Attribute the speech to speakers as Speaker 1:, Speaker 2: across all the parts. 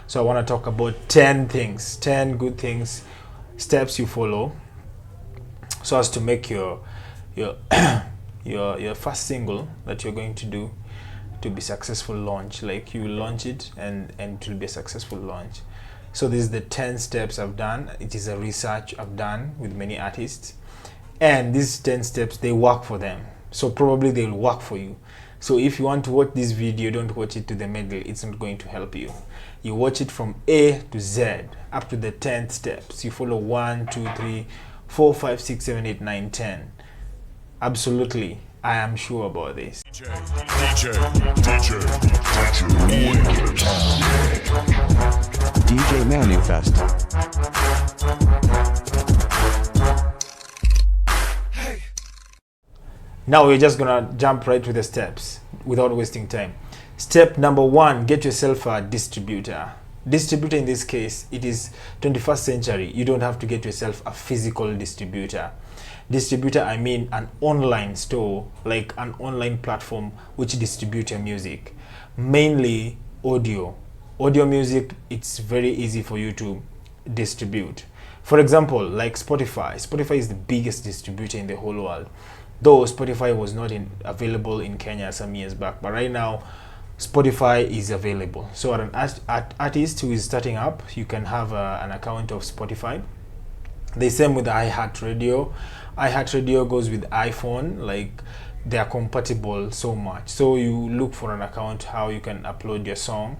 Speaker 1: So I want to talk about 10 things, 10 good things, steps you follow so as to make your your first single that you're going to do to be successful launch. Like you will launch it and it will be a successful launch. So this is the 10 steps I've done. It is a research I've done with many artists, and these 10 steps, they work for them, so probably they'll work for you. So if you want to watch this video, don't watch it to the middle. It's not going to help you. You watch it from A to Z up to the 10th steps. You follow 1, 2, 3, 4, 5, 6, 7, 8, 9, 10. Absolutely, I am sure about this.
Speaker 2: DJ Manifest.
Speaker 1: Now we're just gonna jump right to the steps without wasting time. Step number 1, get yourself a distributor. Distributor, in this case, it is 21st century. You don't have to get yourself a physical distributor. Distributor, I mean an online store, like an online platform which distributes your music. Mainly audio music. It's very easy for you to distribute. For example, like Spotify is the biggest distributor in the whole world, though Spotify was not available in Kenya some years back, but right now Spotify is available. So an artist who is starting up, you can have an account of Spotify. The same with iHeartRadio. iHeartRadio goes with iPhone, like they are compatible so much. So you look for an account how you can upload your song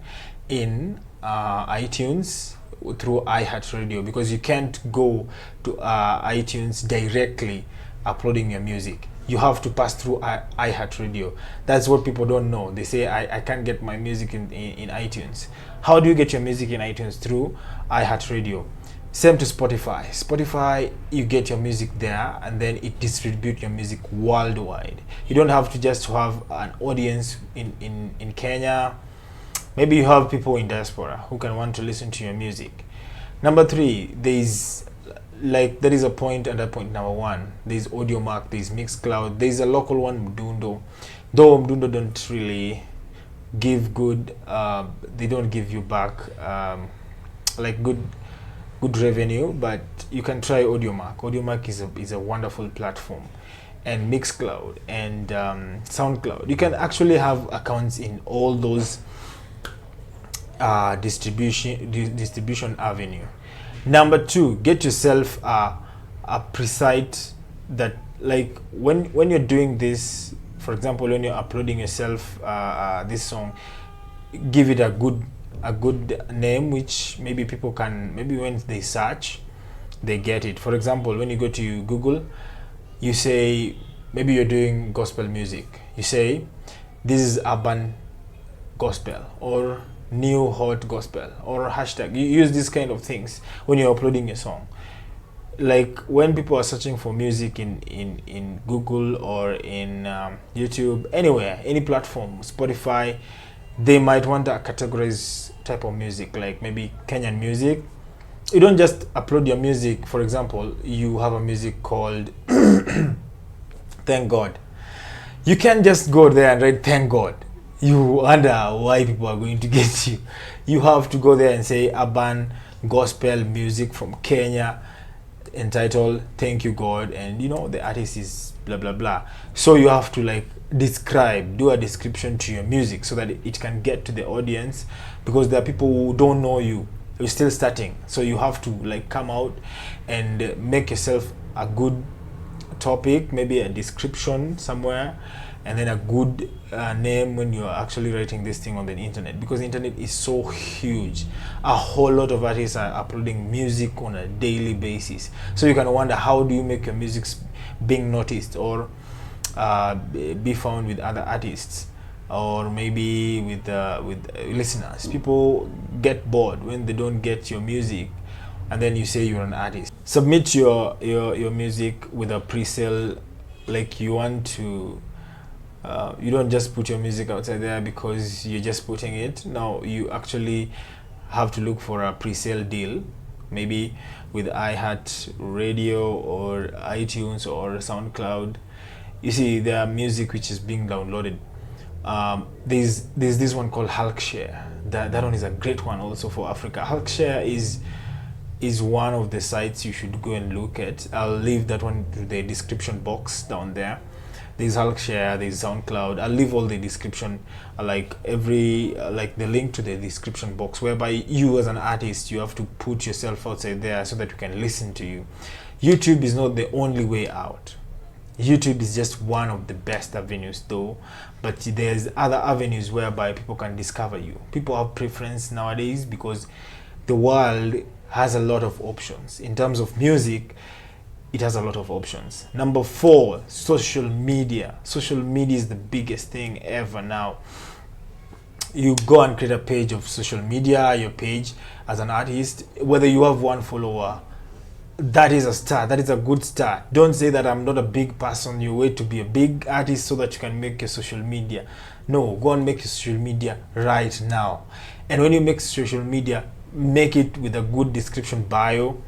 Speaker 1: in iTunes through iHeartRadio, because you can't go to iTunes directly uploading your music. You have to pass through iHeartRadio. That's what people don't know. They say I can't get my music in iTunes. How do you get your music in iTunes? Through iHeartRadio. Same to Spotify, you get your music there and then it distributes your music worldwide. You don't have to just have an audience in Kenya. Maybe you have people in diaspora who can want to listen to your music. Number 3, there is a point under point number 1. There's AudioMac, there's Mixcloud, there's a local one, Mdundo. Though Mdundo don't really give good, they don't give you back like good revenue, but you can try AudioMac. AudioMac is a wonderful platform, and Mixcloud and SoundCloud. You can actually have accounts in all those distribution avenue. Number 2, get yourself a preset that, like when you're doing this, for example, when you're uploading yourself this song, give it a good name, which maybe people can, maybe when they search, they get it. For example, when you go to Google, you say, maybe you're doing gospel music, you say this is urban gospel or new hot gospel or hashtag. You use these kind of things when you're uploading a song. Like when people are searching for music in Google or in YouTube, anywhere, any platform, Spotify, they might want to categorize type of music, like maybe Kenyan music. You don't just upload your music. For example, you have a music called Thank God. You can't just go there and write Thank God. You wonder why people are going to get you. You have to go there and say urban gospel music from Kenya, entitled Thank You God, and the artist is blah blah blah. So you have to like do a description to your music so that it can get to the audience, because there are people who don't know you're still starting. So you have to like come out and make yourself a good topic, maybe a description somewhere, and then a good name when you're actually writing this thing on the internet, because the internet is so huge. A whole lot of artists are uploading music on a daily basis. So you can wonder, how do you make your music being noticed or be found with other artists, or maybe with listeners? People get bored when they don't get your music, and then you say you're an artist. Submit your music with a pre-sale. Like you want to you don't just put your music outside there because you're just putting it. Now you actually have to look for a pre-sale deal, maybe with iHeartRadio or iTunes or SoundCloud. You see, there are music which is being downloaded. There's this one called Hulkshare. That one is a great one also for Africa. Hulkshare is one of the sites you should go and look at. I'll leave that one to the description box down there. There's Hulkshare, there's SoundCloud. I'll leave all the description, like the link to the description box, whereby you as an artist, you have to put yourself outside there so that we can listen to you. YouTube is not the only way out. YouTube is just one of the best avenues though, but there's other avenues whereby people can discover you. People have preference nowadays because the world has a lot of options. In terms of music, it has a lot of options. Number 4, social media. Social media is the biggest thing ever now. You go and create a page of social media, your page as an artist, whether you have 1 follower, that is a start. That is a good start. Don't say that I'm not a big person. You wait to be a big artist so that you can make your social media. No, go and make your social media right now. And when you make social media, make it with a good description bio.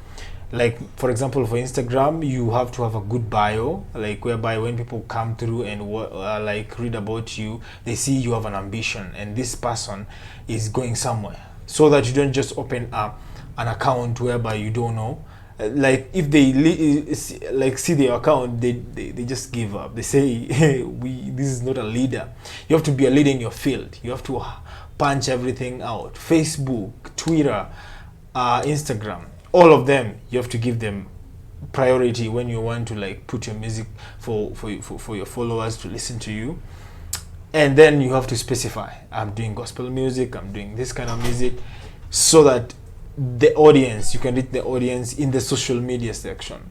Speaker 1: Like for example, for Instagram, you have to have a good bio, like whereby when people come through and like read about you, they see you have an ambition and this person is going somewhere, so that you don't just open up an account whereby you don't know. Like if they see their account, they just give up. They say, hey, this is not a leader. You have to be a leader in your field. You have to punch everything out. Facebook, Twitter, Instagram, all of them, you have to give them priority when you want to like put your music for your followers to listen to you. And then you have to specify, I'm doing gospel music, I'm doing this kind of music, so that the audience, you can reach the audience in the social media section.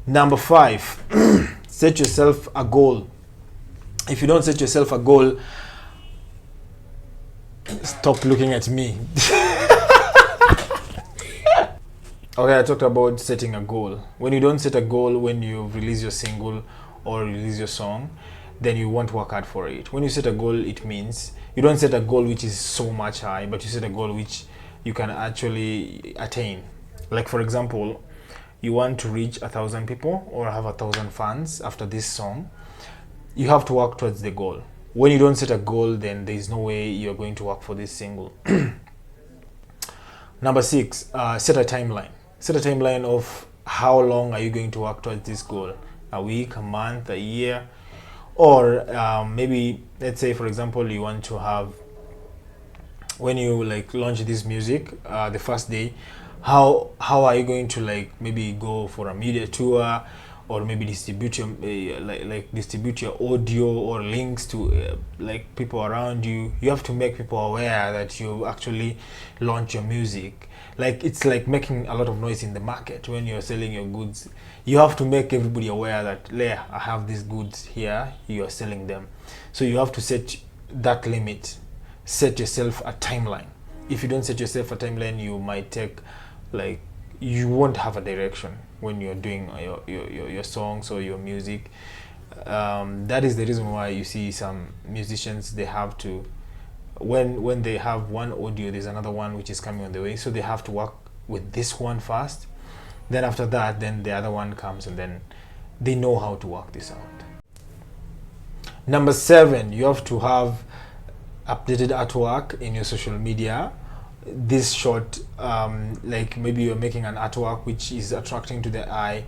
Speaker 1: Number 5, set yourself a goal. If you don't set yourself a goal, stop looking at me. Okay, I talked about setting a goal. When you don't set a goal, when you release your single or release your song, then you won't work hard for it. When you set a goal, it means you don't set a goal which is so much high, but you set a goal which you can actually attain. Like for example, you want to reach 1,000 people or have 1,000 fans after this song. You have to work towards the goal. When you don't set a goal, then there is no way you're going to work for this single. Number 6, set a timeline. Set a timeline of how long are you going to work towards this goal. A week, a month, a year, or maybe let's say for example you want to have, when you like launch this music, the first day, how are you going to like maybe go for a media tour, or maybe distribute your distribute your audio or links to like people around you. You have to make people aware that you actually launch your music. Like it's like making a lot of noise in the market when you're selling your goods. You have to make everybody aware that, yeah, I have these goods here, you are selling them. So you have to set that limit. Set yourself a timeline. If you don't set yourself a timeline, you might take like, you won't have a direction when you're doing your songs or your music. That is the reason why you see some musicians, they have to, when they have one audio, there's another one which is coming on the way, so they have to work with this one first, then after that, then the other one comes, and then they know how to work this out. Number 7, you have to have updated artwork in your social media. This short, like maybe you're making an artwork which is attracting to the eye.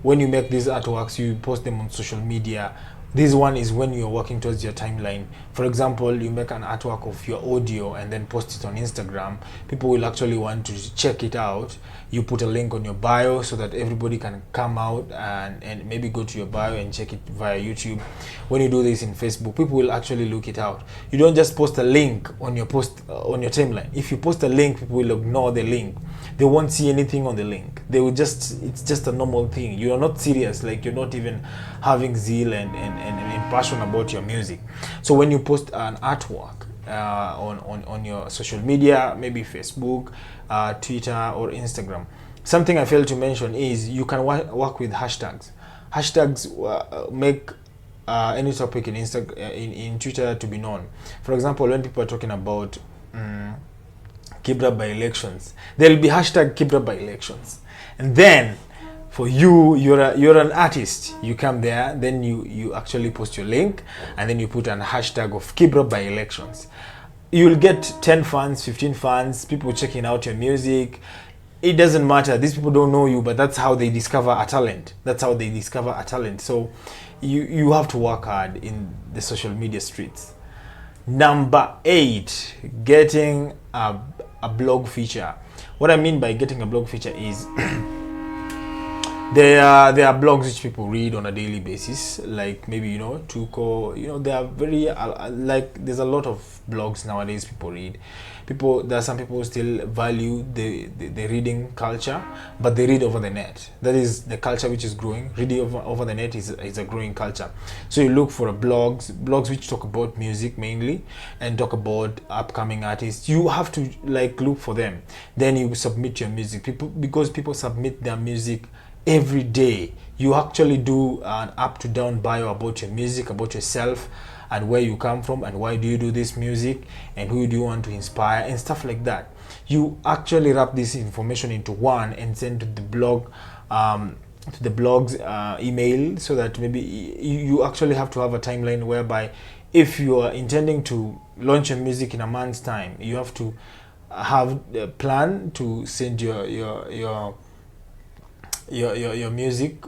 Speaker 1: When you make these artworks, you post them on social media. This one is when you're working towards your timeline. For example, you make an artwork of your audio and then post it on Instagram. People will actually want to check it out. You put a link on your bio so that everybody can come out and maybe go to your bio and check it via YouTube. When you do this in Facebook, people will actually look it out. You don't just post a link on your post on your timeline. If you post a link, people will ignore the link. They won't see anything on the link. They will just, it's just a normal thing. You are not serious, like you're not even having zeal and passion about your music. So when you post an artwork on your social media, maybe Facebook, Twitter or Instagram, something I failed to mention is you can work with hashtags. Hashtags make any topic in Twitter to be known. For example, when people are talking about Kibra by elections, there will be hashtag Kibra by elections, and then for you're an artist, you come there, then you actually post your link, and then you put an hashtag of Kibra by elections. you'll get 10 fans, 15 fans, people checking out your music. It doesn't matter. These people don't know you, but that's how they discover a talent. That's how they discover a talent. So you have to work hard in the social media streets. Number 8, getting a blog feature. What I mean by getting a blog feature is there are blogs which people read on a daily basis, like maybe Tuko. They are very like, there's a lot of blogs nowadays people read. There are some people who still value the reading culture, but they read over the net. That is the culture which is growing. Reading over the net is a growing culture. So you look for blogs which talk about music mainly and talk about upcoming artists. You have to look for them. Then you submit your music. Because people submit their music every day. You actually do an up to down bio about your music, about yourself, and where you come from, and why do you do this music, and who do you want to inspire, and stuff like that. You actually wrap this information into one and send to the blog, to the blog's email, so that maybe you actually have to have a timeline whereby if you are intending to launch your music in a month's time, you have to have a plan to send your music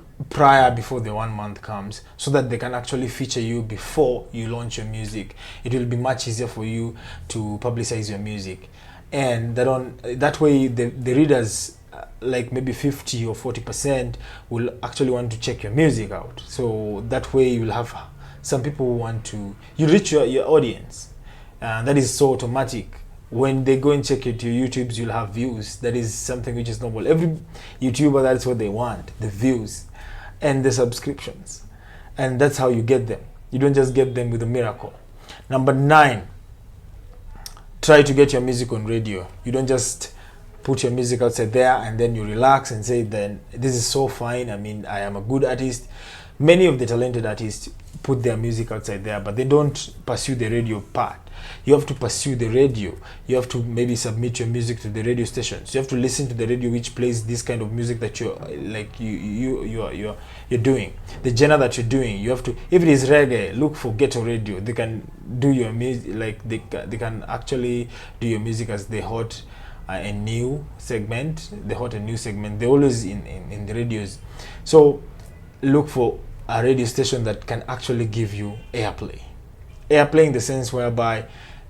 Speaker 1: before the 1 month comes, so that they can actually feature you before you launch your music. It will be much easier for you to publicize your music, and that way the readers, like maybe 50 or 40%, will actually want to check your music out. So that way you will have some people who want to, you reach your audience, and that is so automatic. When they go and check it, your YouTubes, you'll have views. That is something which is normal. Every YouTuber, that's what they want, the views and the subscriptions. And that's how you get them. You don't just get them with a miracle. Number 9, try to get your music on radio. You don't just put your music outside there and then you relax and say, then this is so fine. I mean, I am a good artist. Many of the talented artists put their music outside there, but they don't pursue the radio part. You have to pursue the radio. You have to maybe submit your music to the radio stations. You have to listen to the radio which plays this kind of music that you're doing, the genre that you're doing. You have to, if it is reggae, look for Ghetto Radio. They can do your music, they can actually do your music as the hot and new segment. The hot and new segment, they're always in the radios. So look for a radio station that can actually give you airplay in the sense whereby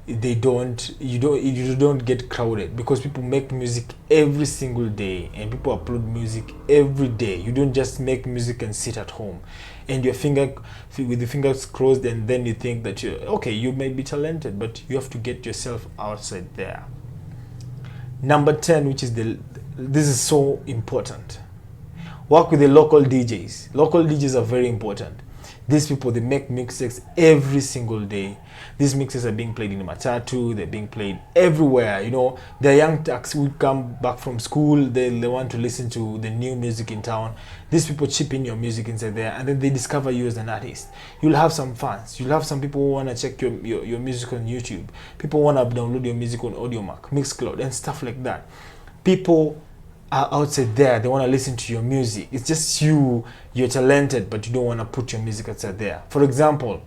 Speaker 1: you don't get crowded, because people make music every single day and people upload music every day. You don't just make music and sit at home and with your fingers crossed, and then you think that you may be talented, but you have to get yourself outside there. Number 10, which is this is so important. Work with the local DJs. Local DJs are very important. These people, they make mixes every single day. These mixes are being played in the Matatu, they're being played everywhere. They're young tax who come back from school, they want to listen to the new music in town. These people chip in your music inside there, and then they discover you as an artist. You'll have some fans. You'll have some people who want to check your music on YouTube. People want to download your music on AudioMac, Mixcloud, and stuff like that. People are outside there, they want to listen to your music. It's just you're talented, but you don't want to put your music outside there. For example,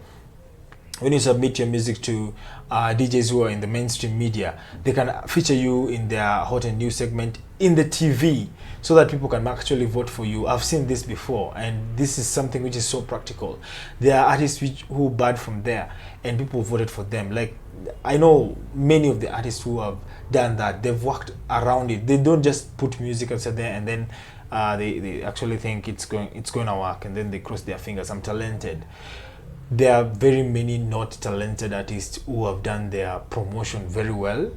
Speaker 1: when you submit your music to DJs who are in the mainstream media, they can feature you in their hot and new segment in the TV, so that people can actually vote for you. I've seen this before, and this is something which is so practical. There are artists who bad from there, and people voted for them. Like, I know many of the artists who have done that. They've worked around it. They don't just put music outside there and then they actually think it's going to work, and then they cross their fingers. I'm talented. There are very many not talented artists who have done their promotion very well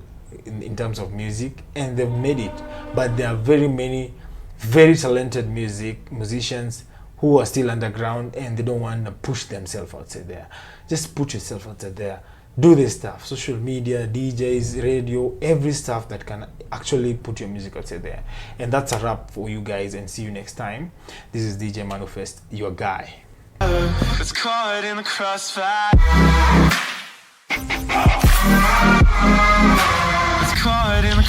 Speaker 1: in terms of music, and they've made it. But there are very many very talented musicians who are still underground, and they don't want to push themselves outside there. Just put yourself outside there. Do this stuff, social media, DJs, radio, every stuff that can actually put your music outside there. And that's a wrap for you guys, and see you next time. This is DJ Manufest, your guy. It's caught in the crossfire. It's caught in the